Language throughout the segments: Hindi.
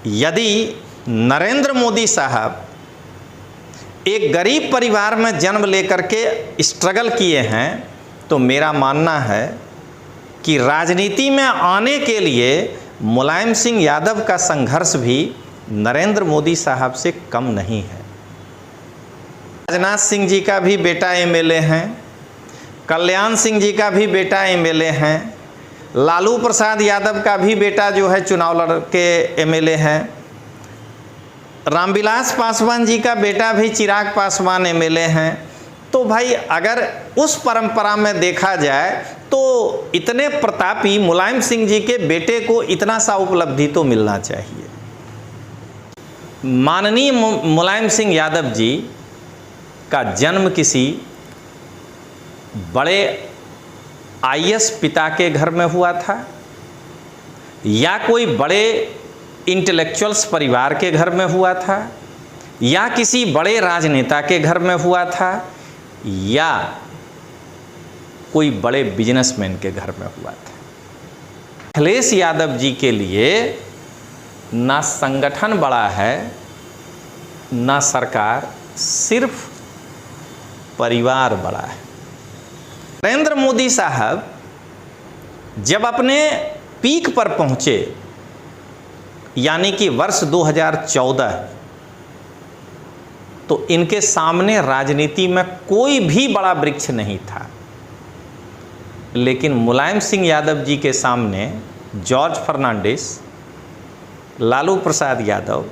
यदि नरेंद्र मोदी साहब एक गरीब परिवार में जन्म लेकर के स्ट्रगल किए हैं तो मेरा मानना है कि राजनीति में आने के लिए मुलायम सिंह यादव का संघर्ष भी नरेंद्र मोदी साहब से कम नहीं है। राजनाथ सिंह जी का भी बेटा एमएलए हैं, कल्याण सिंह जी का भी बेटा एमएलए हैं, लालू प्रसाद यादव का भी बेटा जो है चुनाव लड़ के एमएलए हैं, रामविलास पासवान जी का बेटा भी चिराग पासवान एमएलए हैं। तो भाई अगर उस परंपरा में देखा जाए तो इतने प्रतापी मुलायम सिंह जी के बेटे को इतना सा उपलब्धि तो मिलना चाहिए। माननीय मुलायम सिंह यादव जी का जन्म किसी बड़े आईएएस पिता के घर में हुआ था या कोई बड़े इंटेलेक्चुअल्स परिवार के घर में हुआ था या किसी बड़े राजनेता के घर में हुआ था या कोई बड़े बिजनेसमैन के घर में हुआ था। अखिलेश यादव जी के लिए ना संगठन बड़ा है ना सरकार, सिर्फ परिवार बड़ा है। नरेंद्र मोदी साहब जब अपने पीक पर पहुंचे यानी कि वर्ष 2014, तो इनके सामने राजनीति में कोई भी बड़ा वृक्ष नहीं था, लेकिन मुलायम सिंह यादव जी के सामने जॉर्ज फर्नांडिस, लालू प्रसाद यादव,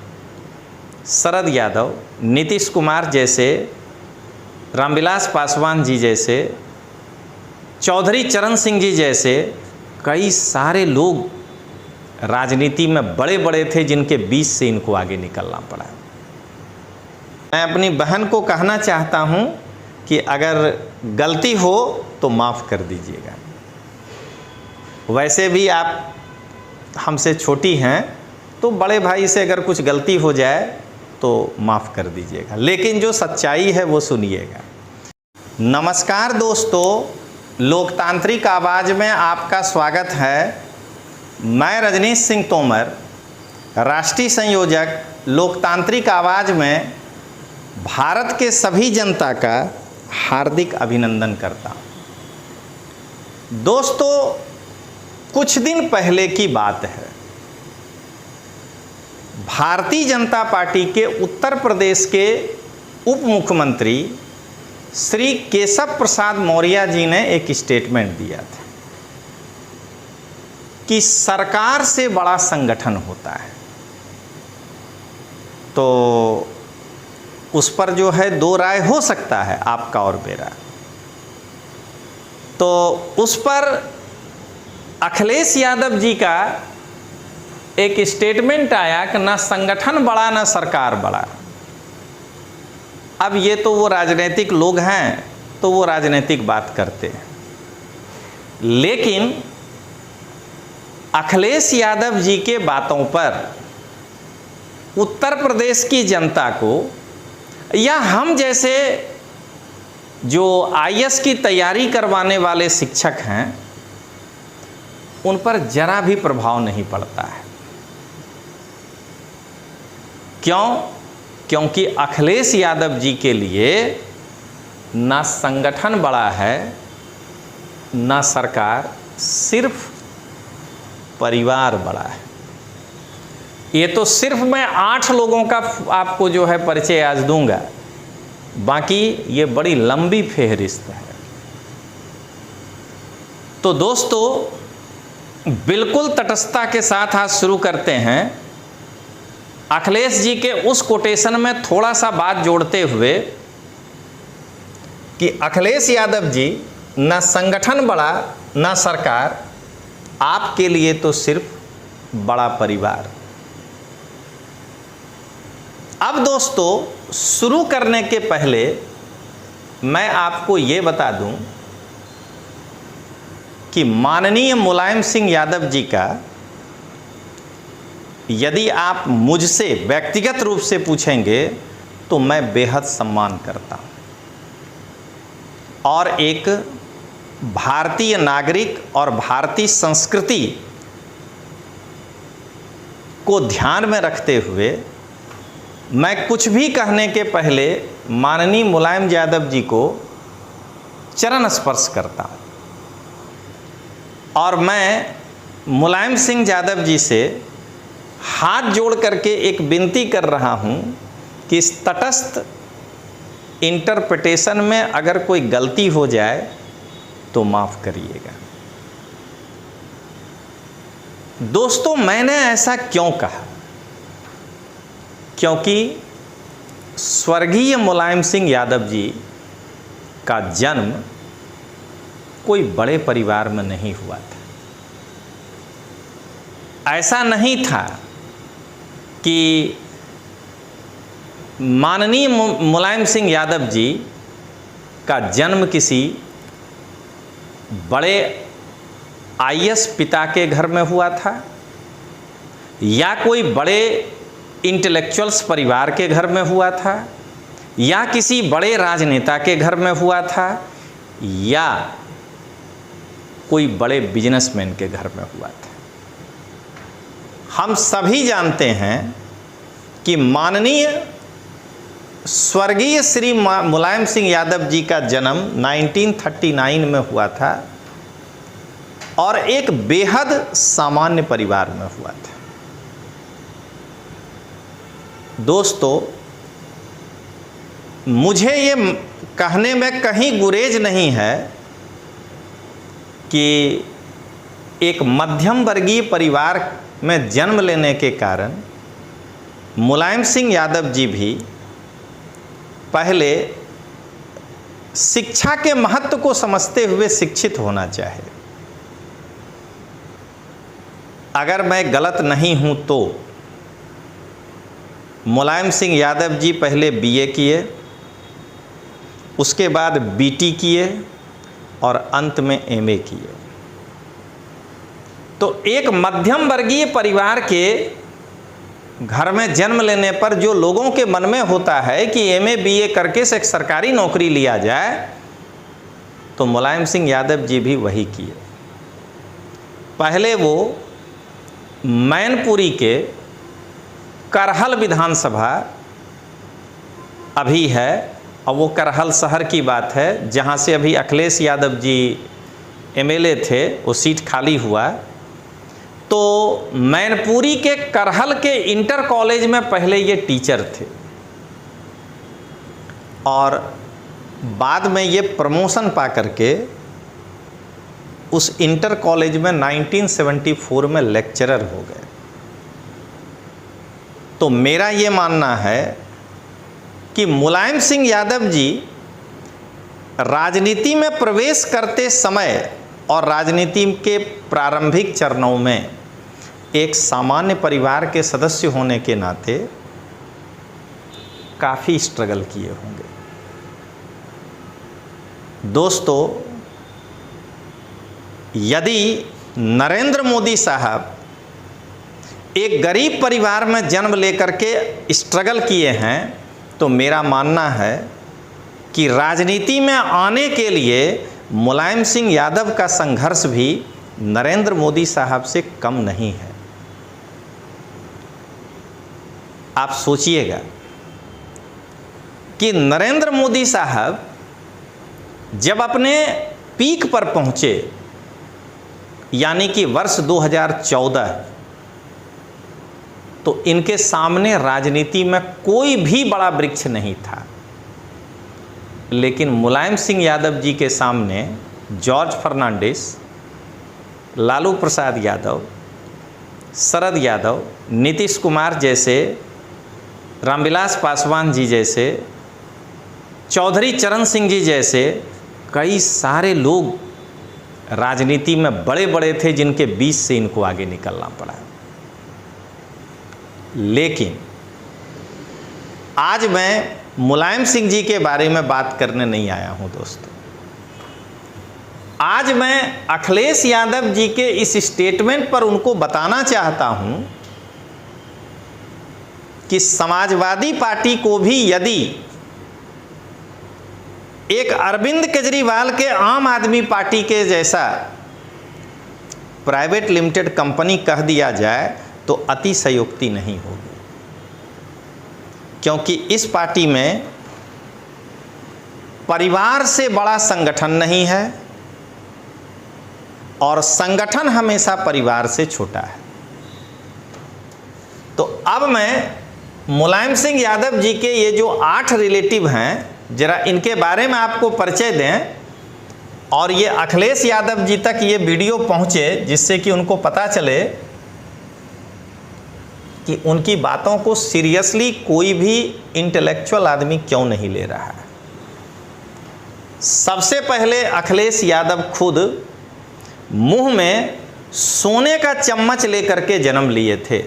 शरद यादव, नीतीश कुमार जैसे, रामविलास पासवान जी जैसे, चौधरी चरण सिंह जी जैसे कई सारे लोग राजनीति में बड़े बड़े थे जिनके बीच से इनको आगे निकलना पड़ा। मैं अपनी बहन को कहना चाहता हूं कि अगर गलती हो तो माफ़ कर दीजिएगा। वैसे भी आप हमसे छोटी हैं तो बड़े भाई से अगर कुछ गलती हो जाए तो माफ़ कर दीजिएगा, लेकिन जो सच्चाई है वो सुनिएगा। नमस्कार दोस्तों, लोकतांत्रिक आवाज़ में आपका स्वागत है। मैं रजनीश सिंह तोमर, राष्ट्रीय संयोजक लोकतांत्रिक आवाज़ में भारत के सभी जनता का हार्दिक अभिनंदन करता हूँ। दोस्तों, कुछ दिन पहले की बात है, भारतीय जनता पार्टी के उत्तर प्रदेश के उप मुख्यमंत्री श्री केशव प्रसाद मौर्य जी ने एक स्टेटमेंट दिया था कि सरकार से बड़ा संगठन होता है। तो उस पर जो है दो राय हो सकता है, आपका और मेरा। तो उस पर अखिलेश यादव जी का एक स्टेटमेंट आया कि ना संगठन बड़ा ना सरकार बड़ा। अब ये तो वो राजनीतिक लोग हैं तो वो राजनीतिक बात करते हैं, लेकिन अखिलेश यादव जी के बातों पर उत्तर प्रदेश की जनता को या हम जैसे जो आईएएस की तैयारी करवाने वाले शिक्षक हैं उन पर जरा भी प्रभाव नहीं पड़ता है। क्यों? क्योंकि अखिलेश यादव जी के लिए ना संगठन बड़ा है ना सरकार, सिर्फ परिवार बड़ा है। ये तो सिर्फ मैं 8 लोगों का आपको जो है परिचय आज दूंगा, बाकी ये बड़ी लंबी फेहरिस्त है। तो दोस्तों, बिल्कुल तटस्थता के साथ आज शुरू करते हैं। अखिलेश जी के उस कोटेशन में थोड़ा सा बात जोड़ते हुए कि अखिलेश यादव जी ना संगठन बड़ा ना सरकार, आपके लिए तो सिर्फ बड़ा परिवार। अब दोस्तों, शुरू करने के पहले मैं आपको ये बता दूं कि माननीय मुलायम सिंह यादव जी का यदि आप मुझसे व्यक्तिगत रूप से पूछेंगे तो मैं बेहद सम्मान करता हूं और एक भारतीय नागरिक और भारतीय संस्कृति को ध्यान में रखते हुए मैं कुछ भी कहने के पहले माननीय मुलायम यादव जी को चरण स्पर्श करता हूँ और मैं मुलायम सिंह यादव जी से हाथ जोड़ करके एक विनती कर रहा हूँ कि इस तटस्थ इंटरप्रिटेशन में अगर कोई गलती हो जाए तो माफ़ करिएगा। दोस्तों, मैंने ऐसा क्यों कहा? क्योंकि स्वर्गीय मुलायम सिंह यादव जी का जन्म कोई बड़े परिवार में नहीं हुआ था। ऐसा नहीं था कि माननीय मुलायम सिंह यादव जी का जन्म किसी बड़े आईएएस पिता के घर में हुआ था या कोई बड़े इंटेलेक्चुअल्स परिवार के घर में हुआ था या किसी बड़े राजनेता के घर में हुआ था या कोई बड़े बिजनेसमैन के घर में हुआ था। हम सभी जानते हैं कि माननीय स्वर्गीय श्री मुलायम सिंह यादव जी का जन्म 1939 में हुआ था और एक बेहद सामान्य परिवार में हुआ था। दोस्तों, मुझे ये कहने में कहीं गुरेज नहीं है कि एक मध्यम वर्गीय परिवार में जन्म लेने के कारण मुलायम सिंह यादव जी भी पहले शिक्षा के महत्व को समझते हुए शिक्षित होना चाहिए। अगर मैं गलत नहीं हूं तो मुलायम सिंह यादव जी पहले बीए किए, उसके बाद बीटी किए और अंत में एमए किए। तो एक मध्यम वर्गीय परिवार के घर में जन्म लेने पर जो लोगों के मन में होता है कि एमए बीए करके से एक सरकारी नौकरी लिया जाए, तो मुलायम सिंह यादव जी भी वही किए। पहले वो मैनपुरी के करहल विधानसभा अभी है और वो करहल शहर की बात है जहाँ से अभी अखिलेश यादव जी एमएलए थे, वो सीट खाली हुआ। तो मैनपुरी के करहल के इंटर कॉलेज में पहले ये टीचर थे और बाद में ये प्रमोशन पा करके उस इंटर कॉलेज में 1974 में लेक्चरर हो गए। तो मेरा ये मानना है कि मुलायम सिंह यादव जी राजनीति में प्रवेश करते समय और राजनीति के प्रारंभिक चरणों में एक सामान्य परिवार के सदस्य होने के नाते काफ़ी स्ट्रगल किए होंगे। दोस्तों, यदि नरेंद्र मोदी साहब एक गरीब परिवार में जन्म लेकर के स्ट्रगल किए हैं तो मेरा मानना है कि राजनीति में आने के लिए मुलायम सिंह यादव का संघर्ष भी नरेंद्र मोदी साहब से कम नहीं है। आप सोचिएगा कि नरेंद्र मोदी साहब जब अपने पीक पर पहुंचे, यानी कि वर्ष 2014, तो इनके सामने राजनीति में कोई भी बड़ा वृक्ष नहीं था। लेकिन मुलायम सिंह यादव जी के सामने जॉर्ज फर्नांडिस, लालू प्रसाद यादव, शरद यादव, नीतीश कुमार जैसे, रामविलास पासवान जी जैसे, चौधरी चरण सिंह जी जैसे कई सारे लोग राजनीति में बड़े बड़े थे जिनके बीच से इनको आगे निकलना पड़ा। लेकिन आज मैं मुलायम सिंह जी के बारे में बात करने नहीं आया हूं दोस्तों। आज मैं अखिलेश यादव जी के इस स्टेटमेंट पर उनको बताना चाहता हूं कि समाजवादी पार्टी को भी यदि एक अरविंद केजरीवाल के आम आदमी पार्टी के जैसा प्राइवेट लिमिटेड कंपनी कह दिया जाए तो अतिशयोक्ति नहीं होगी, क्योंकि इस पार्टी में परिवार से बड़ा संगठन नहीं है और संगठन हमेशा परिवार से छोटा है। तो अब मैं मुलायम सिंह यादव जी के ये जो 8 रिलेटिव हैं, जरा इनके बारे में आपको परिचय दें और ये अखिलेश यादव जी तक ये वीडियो पहुंचे, जिससे कि उनको पता चले कि उनकी बातों को सीरियसली कोई भी इंटेलेक्चुअल आदमी क्यों नहीं ले रहा है। सबसे पहले अखिलेश यादव खुद मुंह में सोने का चम्मच लेकर के जन्म लिए थे,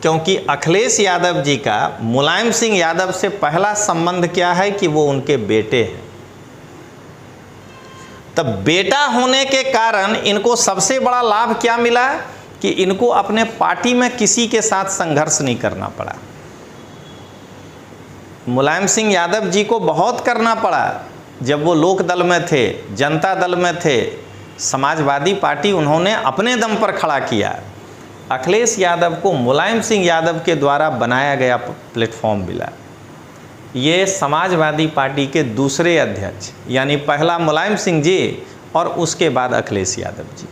क्योंकि अखिलेश यादव जी का मुलायम सिंह यादव से पहला संबंध क्या है कि वो उनके बेटे हैं। तब बेटा होने के कारण इनको सबसे बड़ा लाभ क्या मिला कि इनको अपने पार्टी में किसी के साथ संघर्ष नहीं करना पड़ा। मुलायम सिंह यादव जी को बहुत करना पड़ा जब वो लोक दल में थे, जनता दल में थे, समाजवादी पार्टी उन्होंने अपने दम पर खड़ा किया। अखिलेश यादव को मुलायम सिंह यादव के द्वारा बनाया गया प्लेटफॉर्म मिला। ये समाजवादी पार्टी के दूसरे अध्यक्ष, यानी पहला मुलायम सिंह जी और उसके बाद अखिलेश यादव जी।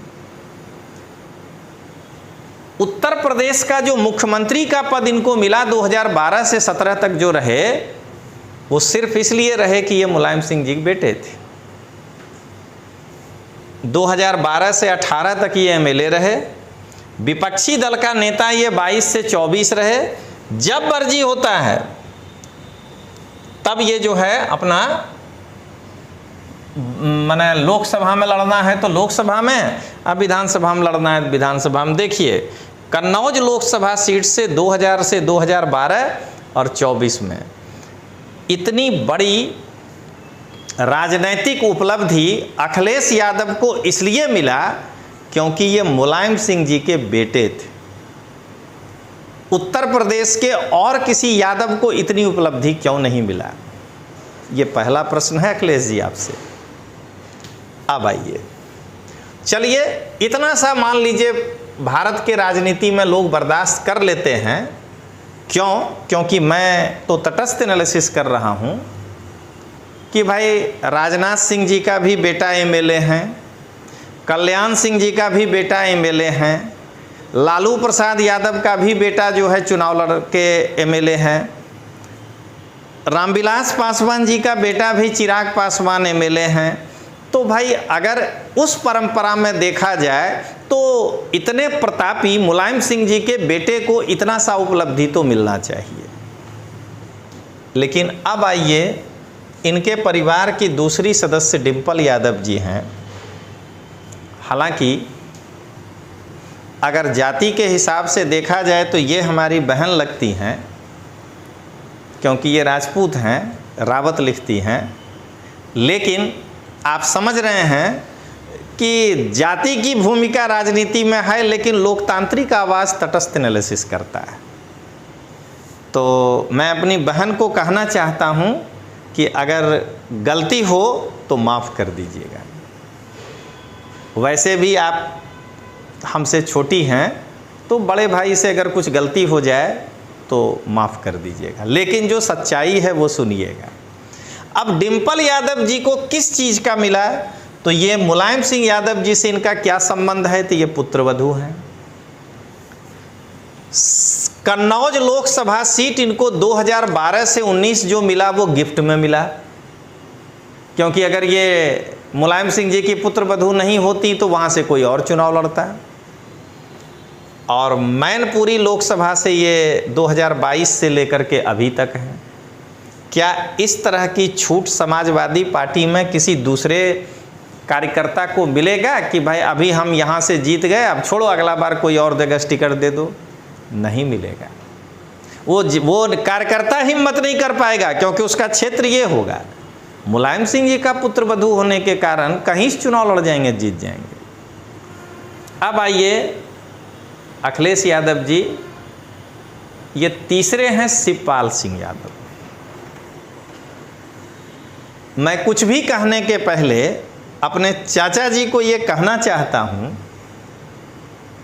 उत्तर प्रदेश का जो मुख्यमंत्री का पद इनको मिला 2012 से 17 तक जो रहे, वो सिर्फ इसलिए रहे कि ये मुलायम सिंह जी के बेटे थे। 2012 से 18 तक ये एमएलए रहे, विपक्षी दल का नेता ये 22 से 24 रहे। जब मर्जी होता है तब ये जो है अपना माने लोकसभा में लड़ना है तो लोकसभा में, अब विधानसभा में लड़ना है विधानसभा में। देखिए कन्नौज लोकसभा सीट से 2000 से 2012 और 24 में इतनी बड़ी राजनैतिक उपलब्धि अखिलेश यादव को इसलिए मिला क्योंकि ये मुलायम सिंह जी के बेटे थे। उत्तर प्रदेश के और किसी यादव को इतनी उपलब्धि क्यों नहीं मिला, ये पहला प्रश्न है अखिलेश जी आपसे। अब आइए, चलिए इतना सा मान लीजिए भारत के राजनीति में लोग बर्दाश्त कर लेते हैं। क्यों? क्योंकि मैं तो तटस्थ एनालिसिस कर रहा हूं कि भाई राजनाथ सिंह जी का भी बेटा एमएलए हैं, कल्याण सिंह जी का भी बेटा एमएलए हैं, लालू प्रसाद यादव का भी बेटा जो है चुनाव लड़ के एमएलए हैं, रामविलास पासवान जी का बेटा भी चिराग पासवान एमएलए हैं। तो भाई अगर उस परंपरा में देखा जाए तो इतने प्रतापी मुलायम सिंह जी के बेटे को इतना सा उपलब्धि तो मिलना चाहिए। लेकिन अब आइए, इनके परिवार की दूसरी सदस्य डिंपल यादव जी हैं। हालांकि अगर जाति के हिसाब से देखा जाए तो ये हमारी बहन लगती हैं, क्योंकि ये राजपूत हैं, रावत लिखती हैं। लेकिन आप समझ रहे हैं कि जाति की भूमिका राजनीति में है, लेकिन लोकतांत्रिक आवाज़ तटस्थ एनालिसिस करता है। तो मैं अपनी बहन को कहना चाहता हूं कि अगर गलती हो तो माफ़ कर दीजिएगा। वैसे भी आप हमसे छोटी हैं, तो बड़े भाई से अगर कुछ गलती हो जाए तो माफ़ कर दीजिएगा, लेकिन जो सच्चाई है वो सुनिएगा। अब डिंपल यादव जी को किस चीज़ का मिला, तो ये मुलायम सिंह यादव जी से इनका क्या संबंध है, तो ये पुत्रवधू हैं। कन्नौज लोकसभा सीट इनको 2012 से 19 जो मिला वो गिफ्ट में मिला, क्योंकि अगर ये मुलायम सिंह जी की पुत्रवधू नहीं होती तो वहाँ से कोई और चुनाव लड़ता। और मैनपुरी लोकसभा से ये 2022 से लेकर के अभी तक है। क्या इस तरह की छूट समाजवादी पार्टी में किसी दूसरे कार्यकर्ता को मिलेगा कि भाई अभी हम यहाँ से जीत गए, अब छोड़ो अगला बार कोई और जगह टिकट दे दो? नहीं मिलेगा। वो कार्यकर्ता हिम्मत नहीं कर पाएगा, क्योंकि उसका क्षेत्र ये होगा। मुलायम सिंह जी का पुत्रवधू होने के कारण कहीं से चुनाव लड़ जाएंगे, जीत जाएंगे। अब आइए अखिलेश यादव जी, ये तीसरे हैं शिवपाल सिंह यादव। मैं कुछ भी कहने के पहले अपने चाचा जी को ये कहना चाहता हूँ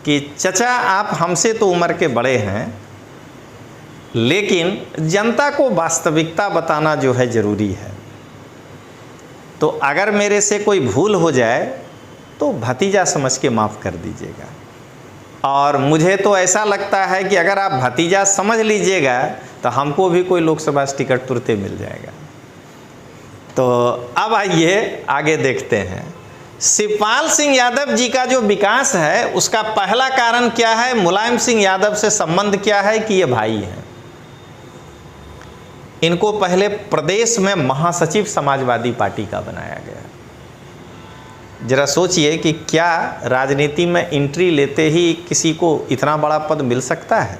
कि चचा आप हमसे तो उम्र के बड़े हैं, लेकिन जनता को वास्तविकता बताना जो है ज़रूरी है, तो अगर मेरे से कोई भूल हो जाए तो भतीजा समझ के माफ़ कर दीजिएगा। और मुझे तो ऐसा लगता है कि अगर आप भतीजा समझ लीजिएगा तो हमको भी कोई लोकसभा टिकट तुरंत मिल जाएगा। तो अब आइए आगे देखते हैं। शिवपाल सिंह यादव जी का जो विकास है उसका पहला कारण क्या है? मुलायम सिंह यादव से संबंध क्या है कि ये भाई हैं। इनको पहले प्रदेश में महासचिव समाजवादी पार्टी का बनाया गया। जरा सोचिए कि क्या राजनीति में एंट्री लेते ही किसी को इतना बड़ा पद मिल सकता है।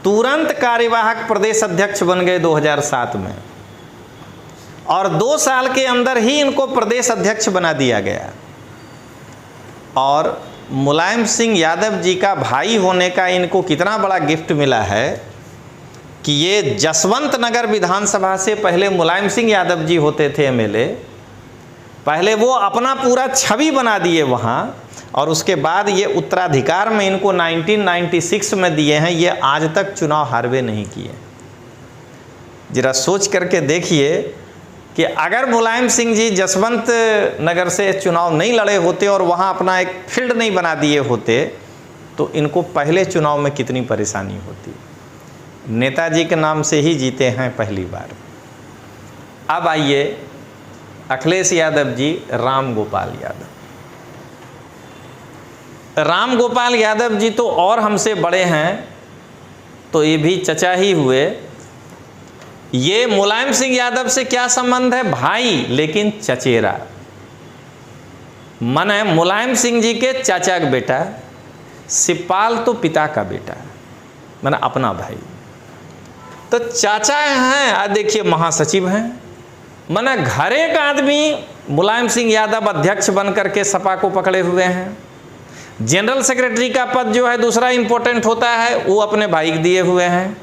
तुरंत कार्यवाहक प्रदेश अध्यक्ष बन गए 2007 में, और 2 साल के अंदर ही इनको प्रदेश अध्यक्ष बना दिया गया। और मुलायम सिंह यादव जी का भाई होने का इनको कितना बड़ा गिफ्ट मिला है कि ये जसवंत नगर विधानसभा से पहले मुलायम सिंह यादव जी होते थे एमएलए, पहले वो अपना पूरा छवि बना दिए वहाँ, और उसके बाद ये उत्तराधिकार में इनको 1996 में दिए हैं। ये आज तक चुनाव हारवे नहीं किए। जरा सोच करके देखिए कि अगर मुलायम सिंह जी जसवंत नगर से चुनाव नहीं लड़े होते और वहाँ अपना एक फील्ड नहीं बना दिए होते तो इनको पहले चुनाव में कितनी परेशानी होती। नेताजी के नाम से ही जीते हैं पहली बार। अब आइए अखिलेश यादव जी, राम गोपाल यादव। राम गोपाल यादव जी तो और हमसे बड़े हैं, तो ये भी चचा ही हुए। ये मुलायम सिंह यादव से क्या संबंध है? भाई लेकिन चचेरा। माने मुलायम सिंह जी के चाचा का बेटा, शिवपाल तो पिता का बेटा, माने अपना भाई। तो चाचा हैं, देखिए महासचिव हैं। माने घरे का आदमी मुलायम सिंह यादव अध्यक्ष बन करके सपा को पकड़े हुए हैं। जनरल सेक्रेटरी का पद जो है दूसरा इंपॉर्टेंट होता है, वो अपने भाई को दिए हुए हैं।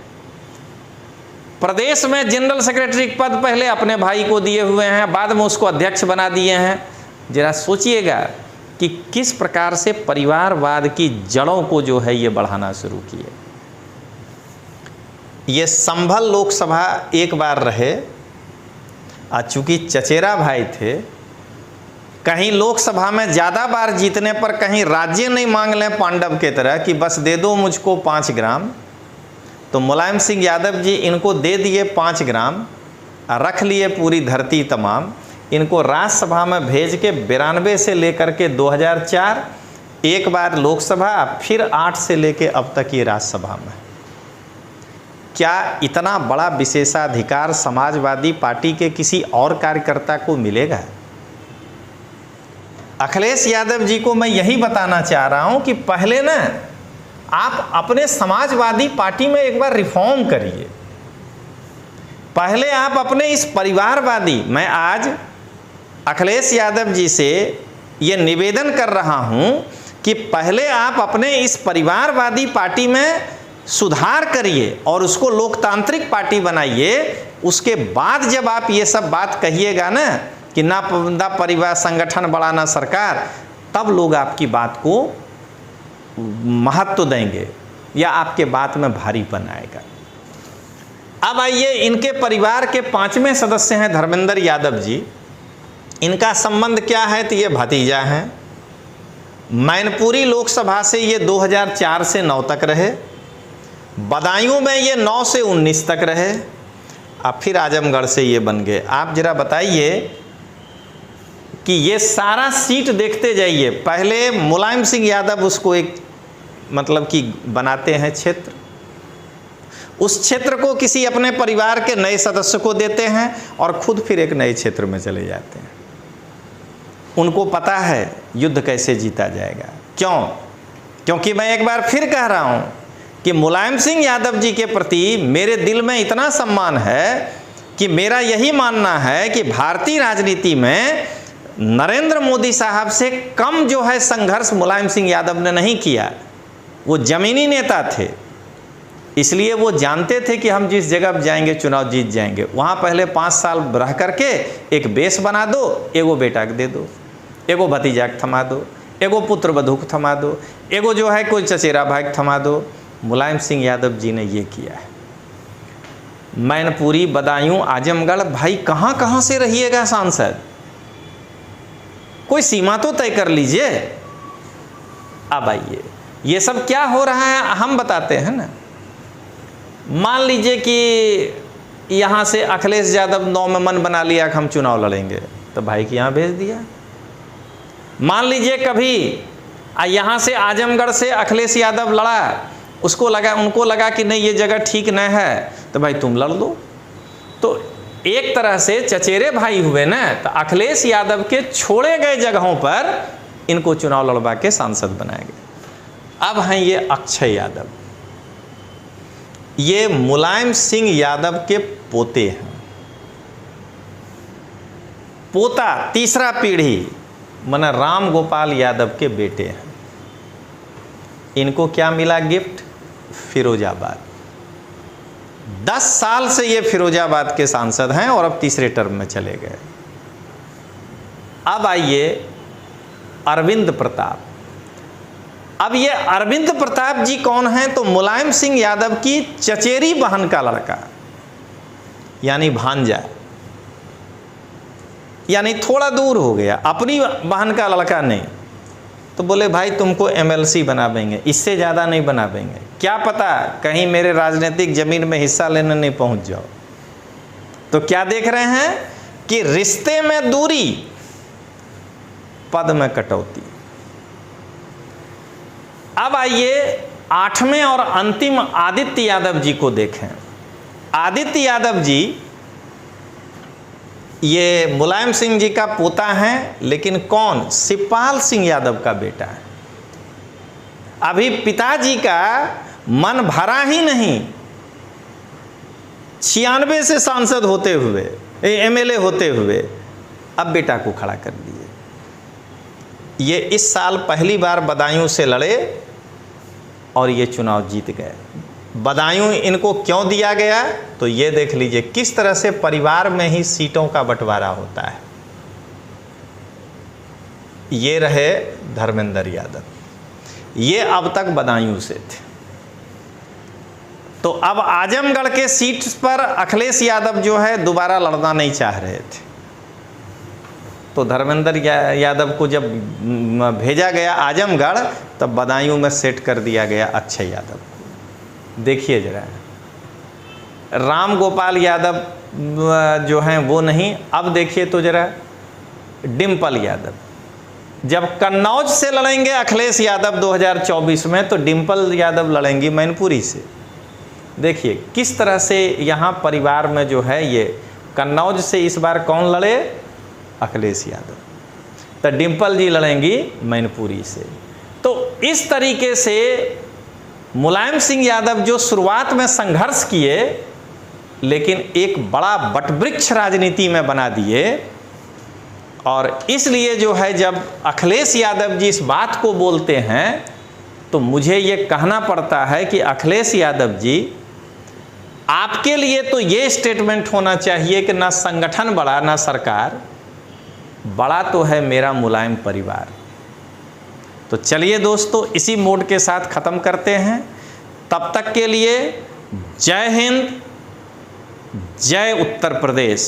प्रदेश में जनरल सेक्रेटरी पद पहले अपने भाई को दिए हुए हैं, बाद में उसको अध्यक्ष बना दिए हैं। जरा सोचिएगा कि किस प्रकार से परिवारवाद की जड़ों को जो है ये बढ़ाना शुरू किए। ये संभल लोकसभा एक बार रहे, चूंकि चचेरा भाई थे, कहीं लोकसभा में ज़्यादा बार जीतने पर कहीं राज्य नहीं मांग लें पांडव के तरह कि बस दे दो मुझको 5 ग्राम, तो मुलायम सिंह यादव जी इनको दे दिए 5 ग्राम, रख लिए पूरी धरती तमाम। इनको राज्यसभा में भेज के 92 से लेकर के 2004 एक बार लोकसभा, फिर 8 से लेके अब तक ये राज्यसभा में। क्या इतना बड़ा विशेषाधिकार समाजवादी पार्टी के किसी और कार्यकर्ता को मिलेगा? अखिलेश यादव जी को मैं यही बताना चाह रहा हूं कि पहले ना आप अपने समाजवादी पार्टी में एक बार रिफॉर्म करिए। पहले आप अपने इस परिवारवादी, मैं आज अखिलेश यादव जी से ये निवेदन कर रहा हूं कि पहले आप अपने इस परिवारवादी पार्टी में सुधार करिए और उसको लोकतांत्रिक पार्टी बनाइए। उसके बाद जब आप ये सब बात कहिएगा ना कि ना परिवार संगठन बड़ा ना सरकार, तब लोग आपकी बात को महत्व देंगे या आपके बात में भारीपन आएगा। अब आइए, इनके परिवार के 5वें सदस्य हैं धर्मेंद्र यादव जी। इनका संबंध क्या है? तो ये भतीजा हैं। मैनपुरी लोकसभा से ये 2004 से 9 तक रहे, बदायूं में ये 9 से 19 तक रहे, अब फिर आजमगढ़ से ये बन गए। आप जरा बताइए कि ये सारा सीट देखते जाइए। पहले मुलायम सिंह यादव उसको एक मतलब कि बनाते हैं क्षेत्र, उस क्षेत्र को किसी अपने परिवार के नए सदस्य को देते हैं और खुद फिर एक नए क्षेत्र में चले जाते हैं। उनको पता है युद्ध कैसे जीता जाएगा। क्यों? क्योंकि मैं एक बार फिर कह रहा हूं कि मुलायम सिंह यादव जी के प्रति मेरे दिल में इतना सम्मान है कि मेरा यही मानना है कि भारतीय राजनीति में नरेंद्र मोदी साहब से कम जो है संघर्ष मुलायम सिंह यादव ने नहीं किया। वो जमीनी नेता थे, इसलिए वो जानते थे कि हम जिस जगह जाएंगे चुनाव जीत जाएंगे। वहाँ पहले 5 साल रह करके एक बेस बना दो, एगो बेटा को दे दो, एगो भतीजा को थमा दो, एगो पुत्र वधू को थमा दो, एगो जो है कोई चचेरा भाई को थमा दो। मुलायम सिंह यादव जी ने ये किया है। मैनपुरी, बदायूं, आजमगढ़, भाई कहाँ कहाँ से रहिएगा सांसद, कोई सीमा तो तय कर लीजिए। अब आइए, ये सब क्या हो रहा है हम बताते हैं ना। मान लीजिए कि यहाँ से अखिलेश यादव 9 में मन बना लिया कि हम चुनाव लड़ेंगे, तो भाई के यहाँ भेज दिया। मान लीजिए कभी यहाँ से आजमगढ़ से अखिलेश यादव लड़ा, उनको लगा कि नहीं ये जगह ठीक न है, तो भाई तुम लड़ लो। तो एक तरह से चचेरे भाई हुए ना, तो अखिलेश यादव के छोड़े गए जगहों पर इनको चुनाव लड़वा के सांसद बनाया गया। अब हैं ये अक्षय यादव, ये मुलायम सिंह यादव के पोते हैं, पोता, तीसरा पीढ़ी, माना राम गोपाल यादव के बेटे हैं। इनको क्या मिला गिफ्ट? फिरोजाबाद। 10 साल से ये फिरोजाबाद के सांसद हैं और अब तीसरे टर्म में चले गए। अब आइए अरविंद प्रताप। अब ये अरविंद प्रताप जी कौन हैं? तो मुलायम सिंह यादव की चचेरी बहन का लड़का, यानी भांजा, यानी थोड़ा दूर हो गया, अपनी बहन का लड़का नहीं। तो बोले भाई तुमको MLC बना देंगे, इससे ज़्यादा नहीं बना देंगे, क्या पता कहीं मेरे राजनीतिक ज़मीन में हिस्सा लेने नहीं पहुंच जाओ। तो क्या देख रहे हैं कि रिश्ते में दूरी, पद में कटौती। अब आइए 8वें और अंतिम आदित्य यादव जी को देखें। आदित्य यादव जी ये मुलायम सिंह जी का पोता है, लेकिन कौन? शिवपाल सिंह यादव का बेटा है। अभी पिताजी का मन भरा ही नहीं, 96 से सांसद होते हुए, MLA होते हुए, अब बेटा को खड़ा कर दिए। ये इस साल पहली बार बदायूं से लड़े और ये चुनाव जीत गए। बदायूं इनको क्यों दिया गया? तो ये देख लीजिए किस तरह से परिवार में ही सीटों का बंटवारा होता है। ये रहे धर्मेंद्र यादव, ये अब तक बदायूं से थे। तो अब आजमगढ़ के सीट पर अखिलेश यादव जो है दोबारा लड़ना नहीं चाह रहे थे, तो धर्मेंद्र यादव को जब भेजा गया आजमगढ़, तब बदायूं में सेट कर दिया गया अक्षय यादव को। देखिए जरा, राम गोपाल यादव जो हैं वो नहीं। अब देखिए तो जरा डिम्पल यादव, जब कन्नौज से लड़ेंगे अखिलेश यादव 2024 में, तो डिम्पल यादव लड़ेंगी मैनपुरी से। देखिए किस तरह से यहाँ परिवार में जो है ये कन्नौज से इस बार कौन लड़े? अखिलेश यादव। तो डिम्पल जी लड़ेंगी मैनपुरी से। तो इस तरीके से मुलायम सिंह यादव जो शुरुआत में संघर्ष किए, लेकिन एक बड़ा वटवृक्ष राजनीति में बना दिए। और इसलिए जो है जब अखिलेश यादव जी इस बात को बोलते हैं, तो मुझे ये कहना पड़ता है कि अखिलेश यादव जी, आपके लिए तो ये स्टेटमेंट होना चाहिए कि ना संगठन बड़ा ना सरकार बड़ा, तो है मेरा मुलायम परिवार। तो चलिए दोस्तों, इसी मोड के साथ ख़त्म करते हैं। तब तक के लिए जय हिंद, जय उत्तर प्रदेश।